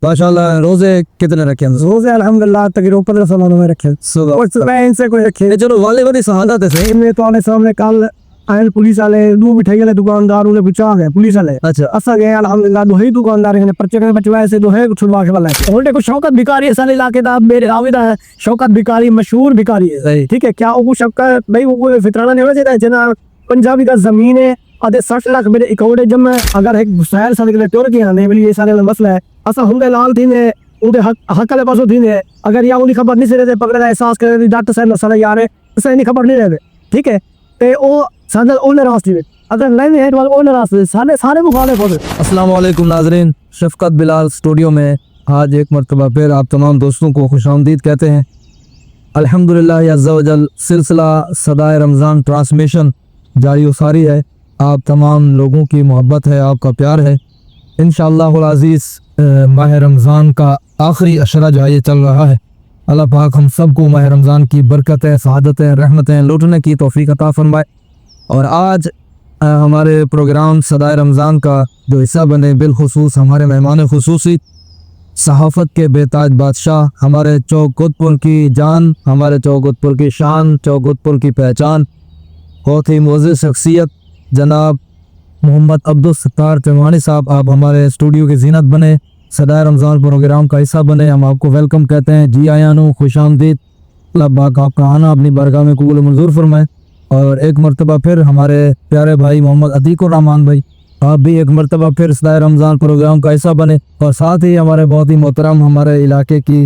माशाल्लाह। रोजे कितने रखे हैं? रोजे अल्हम्दुलिल्लाह तकरीबन 15 सालों में रखे। मैं इनसे कोई रखे चलो वाले वाली शहादत है सही। इनमें तो आने सामने कल आयल पुलिस वाले दो मिठाई वाले दुकानदार उन्हें बचा गए पुलिस वाले। अच्छा असा गए अल्हम्दुलिल्लाह दो ही दुकानदार ने पर्चे के बचवाए से दो है छुड़वा के वाला है। और देखो शौकत भिखारी सारे इलाके दा मेरे आविदा है। शौकत भिखारी मशहूर भिखारी है, ठीक है। क्या वो शौकत भाई वो फितराना नहीं होना चाहिए जना पंजाबी का जमीन है आधे 60 लाख मेरे अकाउंट जब मैं अगर एक शहर साल के टोर के आने वाली ये सारे मसला है। असा हुंदे लाल थी ने उनके हक वाले पासों थी ने अगर या उनकी खबर नहीं से रहते पकड़े एहसास करे डॉक्टर साहब सारा यार है उसे नहीं खबर नहीं रहते, ठीक है। ते ओ सादे ओने रास्ते में अगर नहीं है तो ओने रास्ते सारे सारे मुखालिफ होते। अस्सलाम वालेकुम नाजरीन, शफकत बिलाल स्टूडियो में आज एक मरतबा फिर आप तमाम दोस्तों को खुशामदीद कहते हैं। अल्हम्दुलिल्लाह अज़्ज़ा वजल सिलसिला सदाए रमज़ान ट्रांसमिशन जारी उसारी है। आप तमाम लोगों की मोहब्बत है, आपका प्यार है। इंशाअल्लाहुल अज़ीज़ माह रमज़ान का आखिरी अशरा जो है ये चल रहा है। अल्लाह पाक हम सब को माह रमज़ान की बरकतें, सआदतें, रहमतें लूटने की तौफीक अता फरमाए। और आज हमारे प्रोग्राम सदाए रमज़ान का जो हिस्सा बने बिलखुसूस हमारे मेहमान खुसूसी सहाफ़त के बेताज बादशाह, हमारे चौकुतपुर की जान, हमारे चौकुतपुर की शान, चौकुतपुर की पहचान, बहुत ही मुअज़्ज़ज़ शख्सियत जनाब मोहम्मद अब्दुल सत्तार चौहानी साहब, आप हमारे स्टूडियो की जीनत बने, सदाए रमज़ान प्रोग्राम का हिस्सा बने। हम आपको वेलकम कहते हैं, जी आयानो, खुश आमदीद। अल्लाह पाक आपका आना अपनी बारगाह में कबूल मंजूर फरमाए। और एक मरतबा फिर हमारे प्यारे भाई मोहम्मद अतीकुर रहमान भाई, आप भी एक मरतबा फिर सदाए रमज़ान प्रोग्राम का हिस्सा बने। और साथ ही हमारे बहुत ही मोहतरम हमारे इलाके की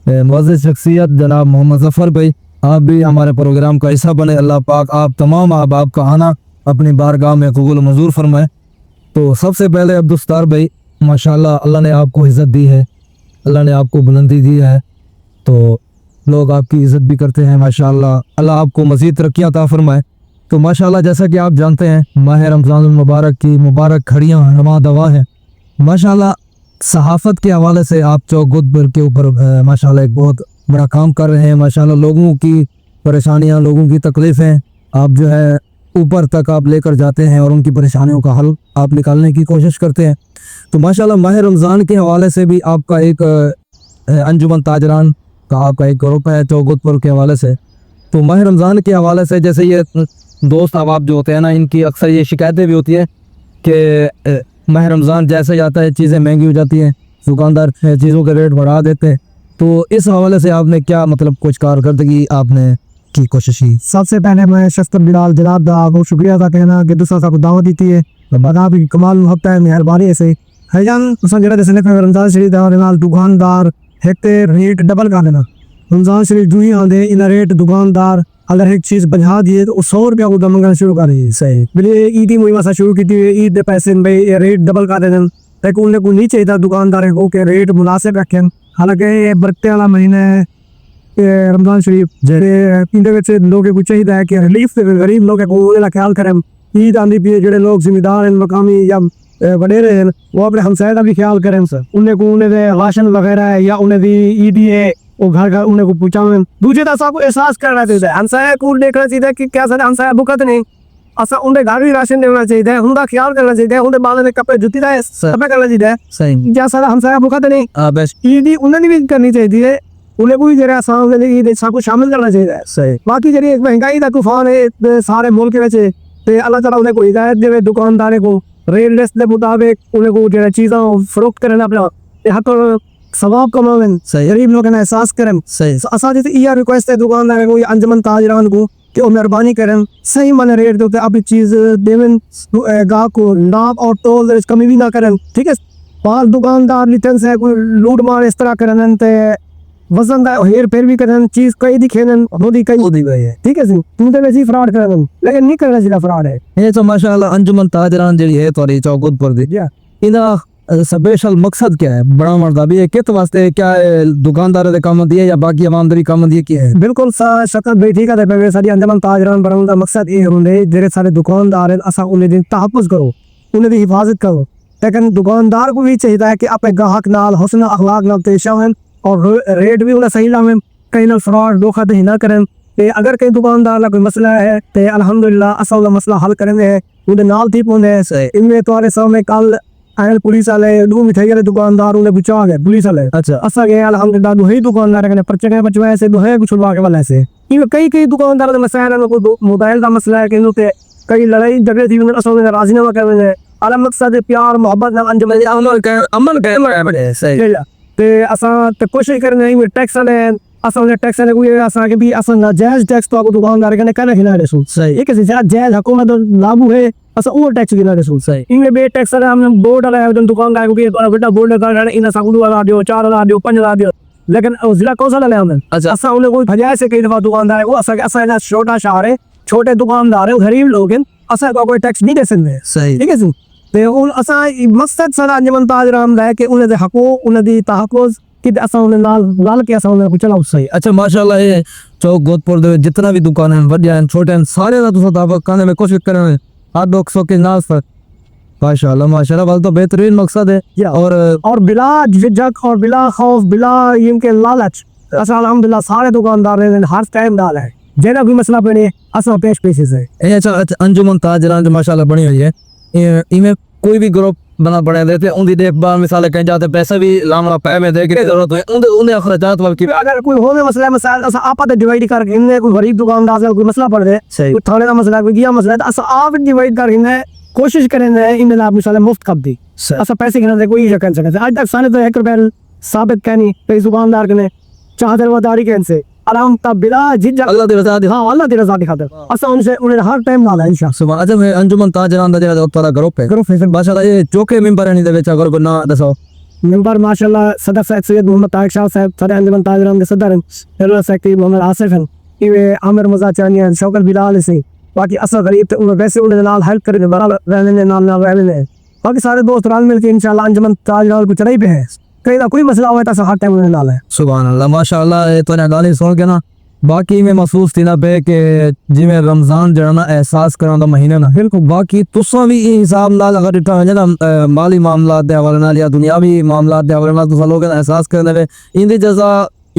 मुअज़्ज़ज़ शख्सियत जनाब मोहम्मद ज़फ़र भाई, आप भी हमारे प्रोग्राम का हिस्सा बने। अल्लाह पाक आप तमाम अहबाब का आना अपनी बारगाह में कबूल मंजूर फरमाए। तो सबसे पहले अब्दुल सत्तार भाई, माशाल्लाह अल्लाह ने आपको इज़्ज़त दी है, अल्लाह ने आपको बुलंदी दी है, तो लोग आपकी इज़्ज़त भी करते हैं माशाल्लाह। अल्लाह आपको मज़ीद तरक्कियां अता फरमाए। तो माशाल्लाह जैसा कि आप जानते हैं माह रमज़ान मुबारक की मुबारक घड़ियाँ रमा दवा है। माशाल्लाह सहाफ़त के हवाले से आप चौकुतपुर के ऊपर माशाल्लाह एक बहुत बड़ा काम कर रहे हैं। माशाल्लाह लोगों की परेशानियाँ, लोगों की तकलीफ़ें आप जो है ऊपर तक आप लेकर जाते हैं और उनकी परेशानियों का हल आप निकालने की कोशिश करते हैं। तो माशाल्लाह माह रमज़ान के हवाले से भी आपका एक अंजुमन ताजरान का आपका एक ग्रुप है चौकुतपुर के हवाले से। तो माह रमज़ान के हवाले से जैसे ये दोस्त अब आप जो होते हैं ना, इनकी अक्सर ये शिकायतें भी होती हैं कि माह रमज़ान जैसे जाता है चीज़ें महंगी हो जाती हैं, दुकानदार चीज़ों के रेट बढ़ा देते हैं। तो इस हवाले से आपने क्या मतलब कुछ कारकर्दगी आपने की कोशिश की? सबसे पहले मैं शफकत बिलाल जनाब दा आपको शुक्रिया था कहना कि दूसरा सा को दावत दी है बना भी कमाल हफ्ता है मेहरबानी से है जान तुसा जेड़ा जैसे रमज़ान शरीफ दा नाल दुकानदार एक ते रेट डबल कर देना। रमज़ान शरीफ जो ही आंदे इन रेट दुकानदार अगर एक चीज़ बजा दिए तो 100 रुपया को मंगना शुरू कर दी। सही बोले ईद ही मुहिम शुरू की थी, ईद के पैसे भाई रेट डबल कर देना ताकि उन्हें को नहीं चाहिए दुकानदार को के रेट मुनासिब रखें। हालांकि ये बरकते वाला महीना है रमज़ान शरीफ जेडे इंदे लोगों को चाहिए है कि रिलीफ गरीब लोगों को ख्याल करें। ईद आंदी पी जेडे लोग जिम्मेदार हैं मकामी या वडेरे हैं वो अपने हमसाए का भी ख्याल करें सर। उन्हें को उन्हें राशन वगैरह है या उन्हें दी ईद है वो घर घर उन्हें को पूछावे। दूसरे दसा को एहसास करना चाहिए हमसाया को देखना चाहिए कि क्या सर हमसाया भुखत नहीं असा उन्हें घर भी राशन देना चाहिए, उनका ख्याल करना चाहिए, उन्हें बाल ने कपड़े जुती रहे सब करना चाहिए। सही क्या सर हमसाया भुखत नहीं ईद उन्हें भी करनी चाहिए, उन्हें कोई जरा ईद सब कुछ शामिल करना चाहिए। सही बाकी जरिए महंगाई का तूफान है सारे मुल्क में अल्लाह ताला उन्हें को हिदायत दे दुकानदार को रेट लिस्ट के मुताबिक उन्हें को जरा चीज़ें फरोख्त करना अपना हक सवाब कमावें। सही गरीब लोग एहसास करें। सही असा जैसे यह रिक्वेस्ट है दुकानदार को या अंजुमन ताजरान को कि वो मेहरबानी करें सही मन रेट देते अपनी चीज़ देवें गाहक को नाप और तोल कमी भी ना करें, ठीक है। बाल दुकानदार लिटन से कोई लूट मार इस तरह करें वजन का हेर फेर भी करें चीज़ कई दिखे होती कई होती गई है, ठीक है जी तुमसे वैसे फ्रॉड करें लेकिन नहीं करना चाहिए फ्रॉड है। ये तो माशाल्लाह अंजुमन ताजरान जी है थोड़ी चौकुतपुर दी इना स्पेशल मकसद क्या है बड़ा मर्दा भी है कित वास्ते क्या है दुकानदार दे काम दिए या बाकी ईमानदारी काम दिए क्या है? बिल्कुल शकत भाई ठीक है सारी अंजुमन ताजरान बनाने का मकसद ये होंगे जेरे सारे दुकानदार हैं असा उन्हें दी तहफ़्फ़ुज़ करो, उन्हें दी हिफाजत करो। लेकिन दुकानदार को भी चाहिए है कि अपने ग्राहक नाल हुस्न अखलाक नाल पेश आवें और रेट भी उन्हें सही लावें, कहीं ना फ्रॉड धोखाधड़ी ना करें। अगर कहीं दुकानदार का कोई मसला है तो अल्हम्दुलिल्लाह असा मसला हल करेंगे उन्हें नाल थी पौने इनमें तुम्हारे सामने कल आयल पुलिस वाले दो मिठाई वाले दुकानदार उन्हें बचा गए पुलिस वाले अच्छा असा गए अल्हम्दुलिल्लाह दो ही दुकानदार ने पर्चे के बचवाए से दो है कुछ लगा के वाला से ये कई दुकानदार का मसला है को मोबाइल का मसला है कि ते कई लड़ाई झगड़े थी उन्हें असल में राजीनामा कर ने आला मकसद प्यार मोहब्बत ना अंजम अमन के सही ते असा ते कोशिश करने में टैक्स वाले असा ने टैक्स ने कोई असा के भी असा नाजायज टैक्स तो दुकानदार के कहना खिला रहे सही एक जायज हुकूमत लागू है असा वो टैक्स गिना रहे सही इनमें बे टैक्स वाले हमने बोर्ड वाला है दुकानदार को भी बड़ा बोर्ड लगा इन सागुल वाला दियो 4,000 दियो 5,000 दियो लेकिन जिला कौशल वाले हमने अच्छा असा उन्हें कोई भजाए से कई दफा दुकानदार है वो असा छोटा शहर है छोटे दुकानदार है गरीब लोग हैं असा कोई टैक्स नहीं दे सकते सही ठीक है ते उन असा मकसद सारा अंजमन ताज राम है कि उन्हें दे हकूक उन्हें दी तहफ़्फ़ुज़ कि असा उन्हें लाल के असा उन्हें चलाओ सही अच्छा माशाल्लाह ये चौक गोदपुर दे जितना भी दुकान है वड्डिया हैं छोटे हैं सारे दा तुसा दावा करने में कोशिश कर रहे हैं हाथ डॉक सौ के नाज पर माशाल्लाह वाल तो बेहतरीन मकसद है और बिला झिझक और बिला खौफ बिला इनके लालच असा अल्हम्दुलिल्लाह सारे दुकानदार ने हर टाइम डाला है जेना भी मसला पड़े असा पेश से अच्छा अंजुमन ताजरान माशाल्लाह बनी हुई है इनमें कोई भी ग्रुप बना बने देते उनकी देखभाल मिसाल कहीं जाते पैसे भी लामड़ा पै में दे के जरूरत है उनके उन्हें अखराजात वाल की अगर कोई हो मसला मसाइल असा आपा डिवाइड कर इनने कोई गरीब दुकानदार से कोई मसला पड़ रहा सही कोई थाने का मसला कोई किया मसला असा आप डिवाइड कर इनने कोशिश करेंगे इनने आप मिसाल मुफ्त कब दी असा पैसे गिना दे कोई कर सके आज तक साने तो 1 रुपया साबित कहनी कई दुकानदार ने चाहते वदारी कहन से आराम तब बिला जिज अल्लाह दी रजा दी हाँ अल्लाह दी रजा दिखाते असा उनसे उन्हें हर टाइम नाला इंशाअल्लाह सुभान अच्छा मैं अंजुमन ताजरान दा जेड़ा तोरा ग्रुप है माशाल्लाह ये चौके मेंबर है नी दे विच अगर को ना दसो मेंबर माशाल्लाह सदर सैयद मोहम्मद तारिक शाह साहब सारे अंजुमन ताजरान के सदर हैं जनरल सेक्रेटरी मोहम्मद आसिफ हैं इवे आमिर मजाचानी हैं शौकत बिलाल से बाकी असा गरीब तो वैसे उन्हें नाल हेल्प करने बराबर रहने नाल रहने बाकी सारे दोस्त राल मिलके इंशाल्लाह अंजुमन ताजरान को चढ़ाई पे है कहीं ना कोई मसला हुआ तो हर टाइम उन्हें नाल है सुभान अल्लाह माशाल्लाह ये तो ने गाली सुन के ना बाकी में महसूस थी ना पे कि जिमें रमजान जरा ना एहसास करा दा महीना ना बिल्कुल बाकी तुसा भी हिसाब नाल अगर इतना है ना माली मामलात दे हवाले नाल या दुनियावी मामलात दे हवाले नाल तुसा लोग एहसास करने वे इंदी जज़ा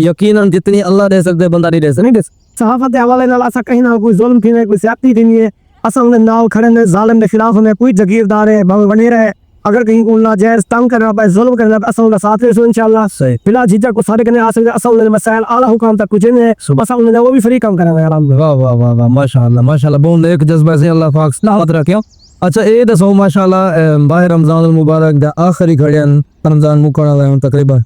यकीनन जितनी अल्लाह दे सकदे बंदा नहीं दे सकदा सहाफत के हवाले नाल असा कहीं ना कोई जुल्म थी कोई ज्यादती थी नहीं है असा उन्हें नाल खड़े ने जालिम के खिलाफ में कोई जागीरदार है बने रहे अगर कहीं को नाजायज तंग करना पाए जुल्म करना पाए असा उनका साथ है इंशाल्लाह सही बिला झिझक को सारे करने आ सकते असा उन्हें मसाइल आला हुकाम तक कुछ नहीं असा उन्हें वो भी फ्री काम करना है वाह वाह वाह वाह माशाल्लाह बहुत नेक जज्बा से अल्लाह पाक सलामत रखे अच्छा ये दसो माशाल्लाह बाहर रमजान मुबारक दा आखिरी घड़ियन रमजान मुकड़ा है तकरीबन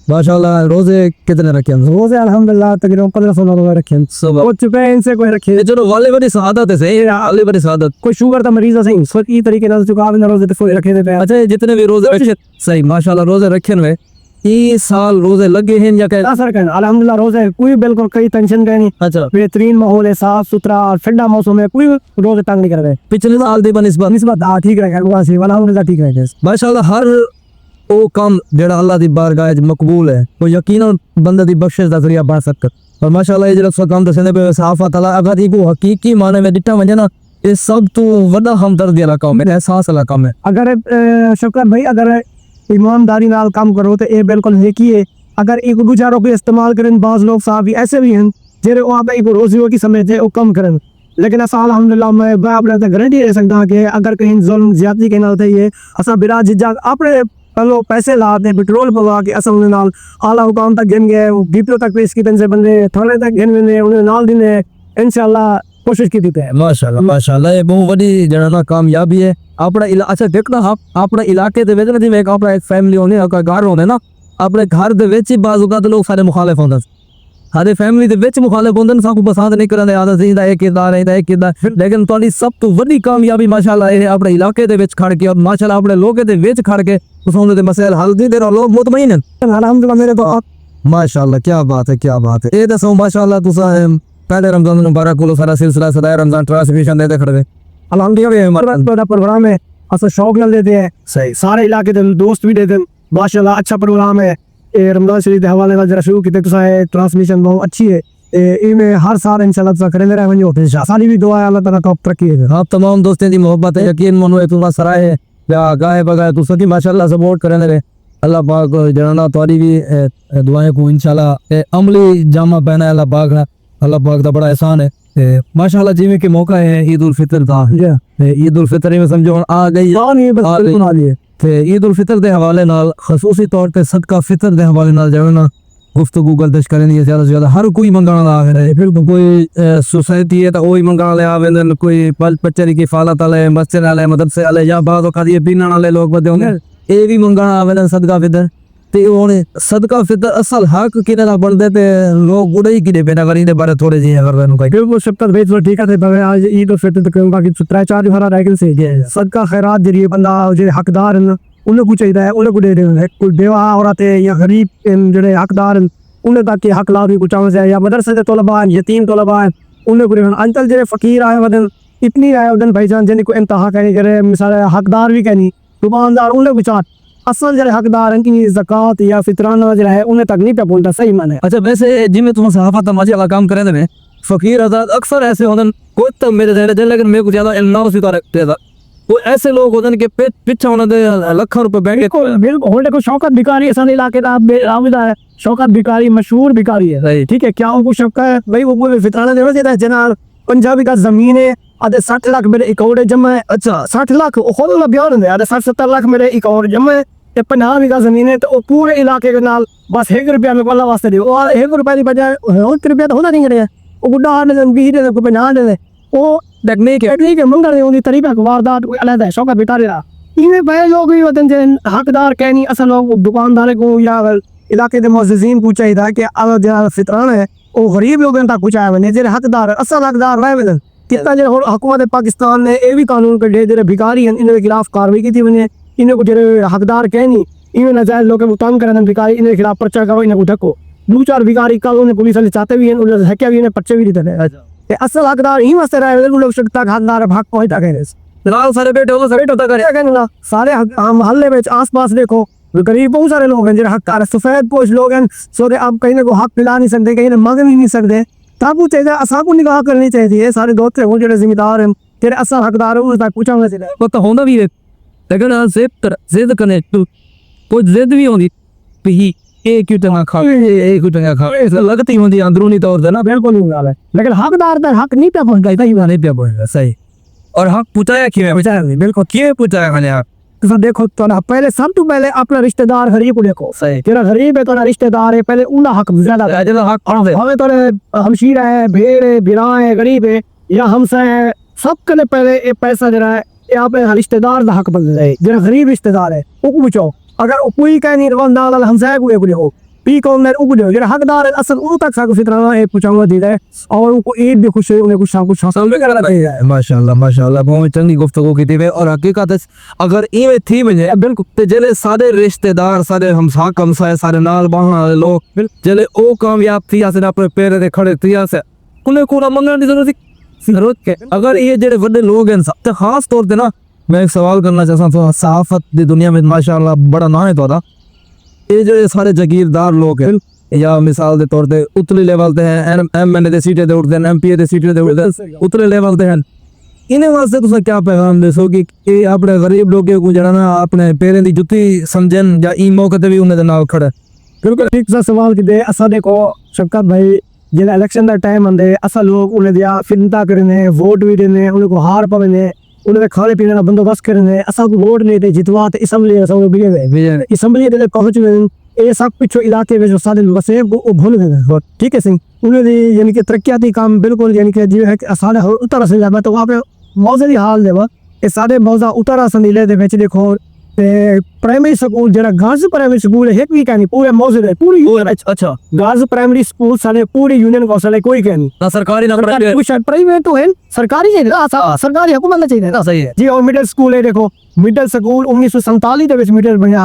माशाल्लाह रोजे कितने रखे हैं रोजे अल्हम्दुलिल्लाह तकरीबन 1500 रोजे रखे हैं सुबह वो चुपे इनसे कोई रखे चलो वाले बड़ी शहादत है सही वाले बड़ी शहादत कोई शुगर का मरीज है सही सही तरीके से चुका बिना रोजे तो रखे थे अच्छा जितने भी रोजे रखे सही माशाल्लाह रोजे रखे हुए इस साल रोजे लगे हैं या क्या असर करना अल्हम्दुलिल्लाह रोजे कोई बिल्कुल कोई टेंशन का नहीं अच्छा बेहतरीन माहौल है साफ सुथरा और ठंडा मौसम है कोई रोजे तंग नहीं कर रहे पिछले साल दी निस्बत ठीक रहेगा ठीक रहेगा माशाल्लाह हर वो काम जेड़ा अल्लाह दी बारगाह च मकबूल है वो यकीनन बंदे दी बख्शिश दा जरिया बन सकता और माशाल्लाह ये जेड़ा काम दसने पे सहाफत अल्लाह अगर इको हकीकी माने में डिठा वजे ना ये सब तो वड्डा हमदर्दी वाला काम है एहसास वाला काम है अगर शौकत भाई अगर ईमानदारी नाल काम करो तो ये बिल्कुल नेकी है अगर एक गुजारों को इस्तेमाल करें बाज लोग साहब ऐसे भी हैं जेरे वो आप को रोजी की समझते वो कम करें लेकिन असा अल्हम्दुलिल्लाह मैं अपने गारंटी दे सकता कि अगर कहीं जुल्म ज्यादती के नाल है असा बिना झिझक अपने पहले पैसे लाते पेट्रोल पवा के असल उन्हें नाल आला हुकाम तक गिन गए डीपीओ तक पेश की से बंदे थाने तक गिन गए उन्हें नाल दिने इंशाल्लाह कोशिश की थी माशाल्लाह ये बहुत बड़ी जरा ना कामयाबी है अपना अच्छा देखना आप अपने इलाके दे विच ना जिवें अपना एक फैमिली होने का घर होंदे ना अपने घर दे विच बाज़ लोग सारे मुखालिफ होंदे सारे फैमिली दे विच मुखालिफ होंदे ने साकू पसंद नहीं करदे आदत इदा एक किरदार है इदा एक किरदार लेकिन तुहाडी सब तो बड़ी कामयाबी माशाल्लाह है अपने इलाके दे विच खड़ के और माशाल्लाह अपने लोगों दे विच खड़ के तुसां दे मसले हल दी दे लोग मुतमईन हैं अल्हम्दुलिल्लाह मेरे तो माशाल्लाह क्या बात है ये दसो माशाल्लाह तुसा पहले रमजान मुबारक को सारा सिलसिला सदाए रमजान ट्रांसमिशन देते खड़े अल्हम्दुलिल्लाह प्रोग्राम है असा शौक न देते हैं सही सारे इलाके दे दोस्त भी देते हैं माशाल्लाह अच्छा प्रोग्राम है ये रमजान शरीफ के हवाले नाल जरा शुरू कीते तुसा है ट्रांसमिशन बहुत अच्छी है इनमें हर साल इंशाल्लाह तुसा करेंदे रह वणो सारी भी दुआ है अल्लाह ताला टॉप तरक्की है आप तमाम दोस्तों दी मोहब्बत है यकीन मनो तुसा सराय है या गाए बगाए तुसा की माशाल्लाह सपोर्ट करेंदे रहे अल्लाह पाक जनाना तोरी भी दुआएं को इंशाल्लाह अमली जामा पहना है अल्लाह पाक का बड़ा एहसान है माशाल्लाह जिਵੇਂ कि मौका है ईद उल फितर का ईद उल फितर में समझो आ गई ਤੇ ईद उल फितर के हवाले नाल खसूसी तौर पे सदका फितर के हवाले नाल जो है ना गुफ्तगू गर्दिश करें ज़्यादा से ज़्यादा हर कोई मंगाने ला आवे है। फिर कोई सोसाइटी है तो वही मंगाने ले आवे ने, कोई बच्चे की किफालत वाले, मस्जिद वाले, मदरसे वाले या बाद वक्त ये पीने वाले लोग बदे होंगे ये भी मंगाने आवे ने सदका फितर। ते उन्हें सदका फितर असल हक किने ना बनदे ते लोग बुढ़े ही किने पैदा करी दे बारे थोड़े जी अगर मैंने कही बिल्कुल शब्द भेज लो ठीक है भाई आज ईद उल फितर तक बाकी 3-4 दिन हरा रह से सदका खैरात जरिए बंदा जो हकदार हैं उन्हें को चाहिए उन्हें को दे रहे हैं। कोई बेवा औरत है या गरीब जो हकदार हैं उन्हें ताकि हक ला भी कुछ है या मदरसे के तलबा यतीम तलबा उन्हें को अंचल जो फकीर आए वदन इतनी आए वदन भाईजान जिन्हें को इंतहा कहीं करे मिसाल हकदार भी कहनी दुकानदार उन्हें कुछ असल जो हकदार हैं कि ज़कात या फितराना जो है उन्हें तक नहीं पे पहुंचता सही मन है। अच्छा वैसे जिम्मे तुम सहाफा तमाशे वाला काम करें ने फकीर आजाद अक्सर ऐसे होते कोई तो मेरे जहन लेकिन मेरे को ज्यादा इल्म ना उसी तरह वो ऐसे लोग होते हैं कि पिछा उन्होंने लाखों रुपए बैंक बिल्कुल होने को शौकत भिखारी असल इलाके का आविदा है शौकत भिखारी मशहूर भिखारी है ठीक है क्या उनको शौक है भाई वो फितराना देना चाहिए जना पंजाबी का जमीन है आधे 60 लाख मेरे अकाउंट जमा है। अच्छा 60 लाख खुद बयान है आधे 60-70 लाख मेरे अकाउंट जमा है 50 बीघा जमीन है तो वो पूरे इलाके के नाल बस 1 रुपया में पल्ला वास्ते दियो और 1 रुपया की बजाय 1 रुपया तो होना नहीं करे वो गुड्डा आने दे 20 दे को 50 दे वो टेक्निक है मंगल ने उनकी तरीका वारदात कोई अलग है शौकत बितारे रहा इन्हें बड़े लोग भी वतन जे हकदार कहनी असल लोग दुकानदार को या इलाके के मुअज्जिजीन को चाहिए कि अगर जो फितराना है वो गरीब लोगों तक पहुंचाए वने जे हकदार असल हकदार रहे वने कितना जो हुकूमत पाकिस्तान ने ये भी कानून कढे जे भिखारी हैं इनके खिलाफ कार्रवाई की थी वने इन्हें को जो हकदार कहनी इन्हें नजायज लोग तंग करने भिखारी इनके खिलाफ पर्चा करो इन्हें को ढको 2-4 भिखारी कल उन्हें पुलिस वाले चाहते भी हैं उन्हें हैक्या भी इन्हें पर्चे भी देते हैं असल हकदार ही वास्ते रहे उन लोग तक हकदार भाग पहुंचता कह फिलहाल सारे बैठे हो सारे होता करे सारे हम हल्ले में आस पास देखो गरीब बहुत सारे लोग हैं जो हकदार सफेद पोश लोग हैं सो आप कहीं को हक पिला नहीं सकते कहीं मांग भी नहीं सकते तब चाहिए असा को निगाह करनी चाहिए सारे दोस्त हो जो जिम्मेदार हैं तेरे असल हकदार है उस तक पूछना चाहिए पता होना भी है लेकिन जिद करने तो कोई जिद भी होती भी एक क्यों टंगा खा एक क्यों टंगा खा ऐसा लगती होती अंदरूनी तौर से ना बिल्कुल नहीं वाला है लेकिन हकदार तक हक नहीं पे पहुंचता ही नहीं पे पहुंचता सही और हक पूछाया क्यों है पूछाया बिल्कुल क्यों पूछाया मैंने आप तो देखो तो ना पहले सब तो पहले अपना रिश्तेदार गरीब को देखो सही तेरा गरीब है तो रिश्तेदार है पहले उनका हक ज्यादा हक हमें तो हमशीर है भेड़ है बिरा है गरीब है या हमसे है सबके लिए पहले ये पैसा जरा है यहाँ पे रिश्तेदार का हक बन जाए जरा गरीब रिश्तेदार है वो पूछो अगर कोई कह नहीं रवाना हमसे को हो पी कौन ने उगड़े जरा हकदार है असल उन तक साको फितराना है पूछाऊंगा दी है और उनको ईद भी खुश है उन्हें कुछ हासिल भी करना चाहिए। माशाल्लाह बहुत चंगी गुफ्तगू की थी और हकीकत अगर इवें थी मुझे बिल्कुल ते जले सारे रिश्तेदार सारे हमसाए सारे नाल बाहर वाले लोग जले ओ कामयाब थी से अपने पैर पे खड़े थी से उन्हें कोना मंगने की जरूरत के अगर ये जेडे बड़े लोग हैं तो खास तौर पे ना मैं एक सवाल करना चाहता हूँ सहाफत की दुनिया में माशाल्लाह बड़ा ना है तो ये जो सारे जागीरदार लोग हैं या मिसाल के तौर पे उतले लेवल ते हैं MNA दे सीटें दे उठते हैं MPA दे सीटें दे उठते हैं उतले लेवल ते हैं इन्हें वास्ते तुम क्या पैगाम दसो कि अपने गरीब लोग को जरा ना अपने पैरें की जुत्ती समझन या ई मौके ते भी उन्हें नाल खड़े बिल्कुल ठीक सा सवाल की दे असा देखो शफकत भाई जिला इलेक्शन का टाइम आंदे असा लोग उन्हें दिया फिरता करने वोट भी देने उन्हें को हार पवने उन्हें खाने पीने का बंदोबस्त करने असा को वोट नहीं दे जितवा तो असम्बली पहुंच ये सब कुछ इलाके में जो सारे वसे वो भूल गए ठीक है सिंह उन्हें यानी कि तरक्याती काम बिल्कुल यानी कि जो है सारे उतर से जाए तो वहाँ पे मौजे हाल देवा ये सारे मौजा उतर संदीले दे बेच देखो प्राइमरी स्कूल जरा गार्ल्स प्राइमरी स्कूल है भी कहनी पूरे मौजे है पूरी अच्छा गार्ल्स प्राइमरी स्कूल सारे पूरी यूनियन कौशल है कोई कहनी ना सरकारी ना प्राइवेट तो है सरकारी चाहिए सरकारी हुकूमत चाहिए ना सही है जी और मिडिल स्कूल है देखो मिडिल स्कूल 1947 के मिडिल बना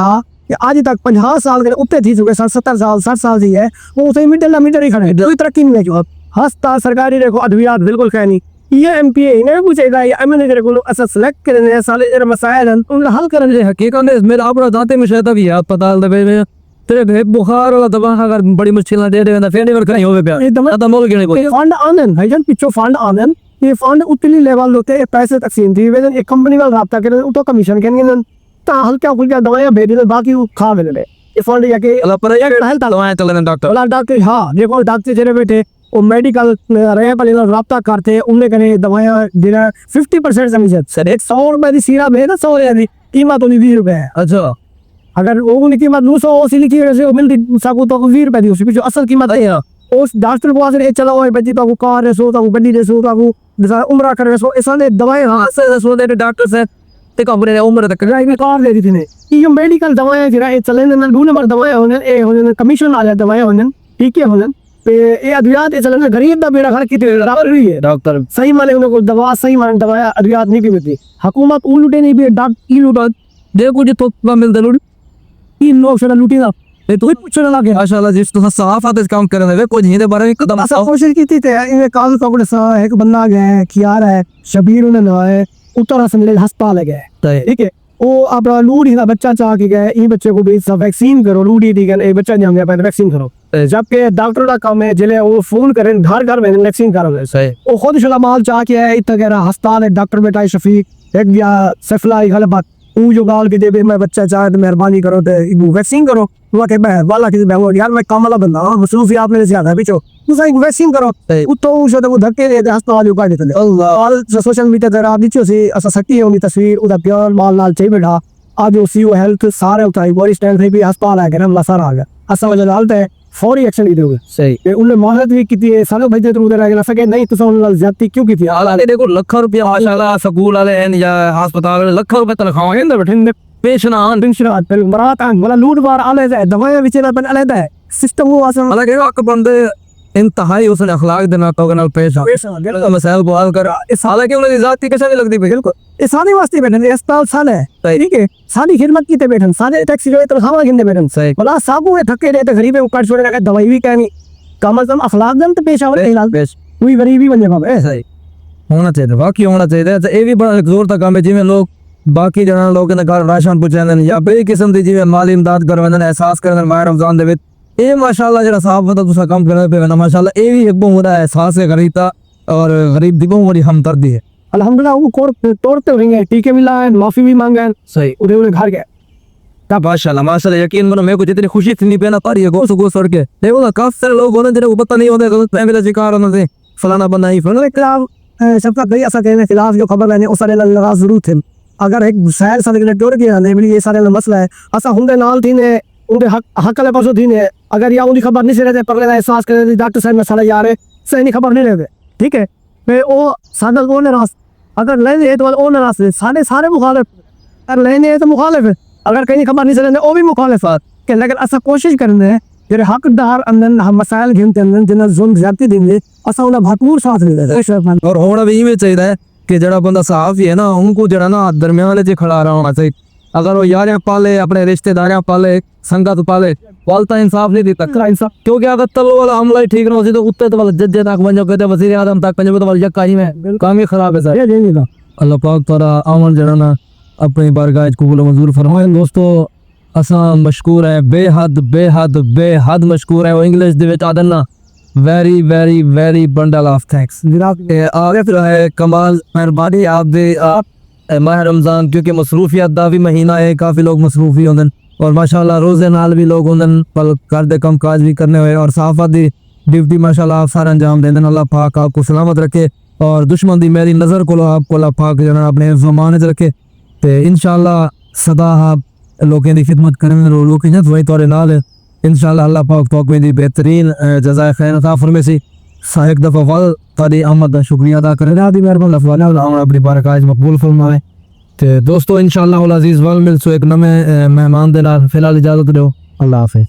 आज तक 50 साल के उत्ते थी चुके 70 साल 60 साल जी है वो उसे मिडिल ही खड़े कोई तरक्की नहीं है हस्ता सरकारी देखो अद्वियात बिल्कुल कहनी ये MPA इन्हें पूछे गए MNA को ऐसा सेलेक्ट करने साले जरा मसाइल हैं उन्हें हल करने हकीकत में मेरा अपना दांते में शायद भी अस्पताल दबे तेरे भेद बुखार वाला दवा अगर बड़ी मुश्किल दे दे ना फिर नहीं कहीं होवे पे एकदम मोल के नहीं फंड आनन भाईजान पिछो फंड आनन ये फंड उतली लेवल होते हैं पैसे तकसीम थी वे एक कंपनी वाला राब्ता करे तो कमीशन के नहीं ता हल्का फुल्का दवाइयां भेज दे बाकी वो खा ले ये फंड या के अल्लाह पर या हेल्थ दवाएं चलने डॉक्टर हां देखो डॉक्टर जेरे बैठे वो मेडिकल रहे वाले राब्ता करते उन्हें करे दवाइयां देना 50% कमीशन सर एक 100 रुपए की सीरा भेज 100 यानी कीमत उन्हें 20 रुपए है। अच्छा अगर वो उनकी कीमत 280 लिखी वैसे मिलती साकू तो 20 रुपए दी उसकी जो असल कीमत है उस डॉक्टर को आसरे चला हुआ है बच्ची तो कार सो तो बड़ी दे सो तो उम्र कर सो ऐसा ने दवाएं हां से सो दे डॉक्टर से ते कंपनी उम्र तक राई में कार दे दी थी ये मेडिकल दवाएं फिर ये चले ना दो नंबर दवाएं होने ए होने कमीशन आ जाए दवाएं होने ठीक है होने पे ये अद्वियात चले ना गरीब दा बेड़ा खर कितने बराबर हुई है डॉक्टर सही माने उनको दवा सही माने दवाएं अद्वियात नहीं मिलती हुकूमत उलटे नहीं भी डॉक्टर लूटा देखो जो तो मिलता लूट तीन लोग से लूटी ना ये तो पूछने लगे माशाल्लाह जिस तो साफ आते काम कर रहे हैं कोई नहीं बारे में कदम ऐसा कोशिश की थी ये काल कपड़े सा एक बंदा गया कियार है शबीर ने नवाए उत्तर असम अस्पताल गए ठीक है वो अपना लूट ही बच्चा चाह के गए ये बच्चे को भी वैक्सीन करो लूट ही दी गए बच्चा नहीं गया पहले वैक्सीन करो जबकि डॉक्टर का काम है जिले वो फोन करें घर घर में वैक्सीन करो सही वो खुद शुलामाल चाह के है इतना कह रहा अस्पताल है डॉक्टर बेटा शफीक एक या सफलाई गलत वो जो गाल के दे मैं बच्चा चाहे तो मेहरबानी करो तो वैक्सीन करो वो के मैं वाला किसी मैं यार मैं काम वाला बंदा हूं मसरूफी आप मेरे ज्यादा पीछो तू सही वैक्सीन करो तो उस वो धक्के दे अस्पताल को काट देते अल्लाह सोशल मीडिया पर आप नीचे से असा सकती है उनकी तस्वीर उदा प्यार माल नाल चाहिए बैठा आज वो सीओ हेल्थ सारे उठाई बॉडी स्टैंड से भी अस्पताल आ गया सारा आ गया असा वजह हालत है फौरी एक्शन ली दोगे सही उन्हें मोहलत भी की है सारे भाई तो उधर रह सके नहीं तो उन्होंने ज्यादती क्यों की थी हालांकि देखो लाख रुपया माशाल्लाह स्कूल वाले हैं या अस्पताल लाख रुपए तनख्वाह हैं बैठे पेशना फिर मरात मतलब लूट मार अलग है दवाएं बेचना पर अलग है सिस्टम वो आसान अलग है आपके बंदे इंतहाई उसने अखलाक देना तो गनल पेश आ मसाइल को हल कर इस हाल के उन्हें जाती कैसे नहीं लगती बिल्कुल इस सारे वास्ते बैठे अस्पताल साल है ठीक है सारी खिदमत की बैठन सारे टैक्सी जो तो खावा गिनते बैठन सही भला साबू थके रहे तो गरीब काट छोड़े लगा दवाई भी कहनी कम अज कम अखलाक दन तो पेश आवे पेश कोई गरीबी बन जाए सही होना चाहिए बाकी होना चाहिए तो ये भी बड़ा जोर तक काम है जिवें लोग बाकी जना लोग ने घर राशन पहुंचाने या बे किस्म दी जिवें माली इमदाद करवाने एहसास करने माह रमजान दे विच ये माशाल्लाह जरा साफ पता तुसा काम करने पे ना माशाल्लाह ये भी एक बहुत बड़ा एहसास है गरीबता और गरीब दी बहुत बड़ी हमदर्दी है अल्हम्दुलिल्लाह वो कोर तोड़ते होंगे टीके मिला है माफी भी मांगे सही उन्हें घर गए का माशाल्लाह माशाल्लाह यकीन मानो मेरे को जितनी खुशी थी नहीं पे ना पर ये गोस गोस सड़ के देखो काफी सारे लोग होने जिन्हें पता नहीं होते तो फैमिली शिकार होने से फलाना बंदा ही फलाना खिलाफ सबका कई ऐसा कहने खिलाफ जो खबर लेने उस सारे लगा जरूर थे अगर एक शहर सारे टोर के आने ये सारे मसला है असा हुंदे नाल थी ने उनके हक वाले पासों थी ने अगर या उनकी खबर नहीं से रहते पर लेना एहसास करे डॉक्टर साहब मसला यार है सही नहीं खबर नहीं रहते ठीक है मैं वो सादा वो नाराज अगर लेने तो वो नाराज है सारे मुखालिफ अगर लेने तो मुखालिफ है अगर कहीं खबर नहीं से रहते वो भी मुखालिफ है कि लेकिन असा कोशिश करने हैं जेरे हकदार अंदर हम मसाइल गिनते अंदर जिन्हें जुल्म ज्यादती देंगे असा उन्हें भरपूर साथ दे और होना भी ये चाहिए है कि जरा बंदा साफ ही है ना उनको जरा ना दरमियान से खड़ा रहा होना चाहिए अगर वो यार पाले अपने रिश्तेदार पाले संगत पाले वालता इंसाफ नहीं देता इंसाफ क्योंकि अगर तलो वाला हमला ही ठीक ना हो तो उत्ते तो जज तक बन जाओ कहते वजीर आजम तक पंजाब तो यक्का ही में काम ही खराब है सर अल्लाह पाक तारा अमन जरा ना अपनी बारगाह को कबूल मंजूर फरमाए दोस्तों असा मशकूर है बेहद बेहद बेहद मशकूर है वो इंग्लिश दे विच आदन ना very very very bundle of thanks जनाब आगे फिर है कमाल मेहरबानी आप दे आप माह रमजान क्योंकि मसरूफियत दा भी महीना है काफ़ी लोग मसरूफी होंदन और माशाल्लाह रोज़े नाल भी लोग होंदन पल घर दे कम काज भी करने हुए और साफत दी ड्यूटी माशाल्लाह आप सारा अंजाम देंदन अल्लाह पाक आपको सलामत रखे और दुश्मन दी मेरी नज़र को आपको अल्लाह पाक जना अपने ज़माने च रखे तो इंशाल्लाह सदा आप लोगों की खिदमत करें लोगों की वही तोरे नाल इंशाल्लाह अल्लाह पाक तो मेरी बेहतरीन जज़ाए खैर अता फरमाए सा एक दफ़ा वल तारी आमद का शुक्रिया अदा करें आदि मेहरबान अफवाना अपनी बारकाज मकबूल फरमाए तो दोस्तों इंशाल्लाह अजीज वल मिल सो एक नवे मेहमान दे नाल फिलहाल इजाजत दो अल्लाह हाफिज़।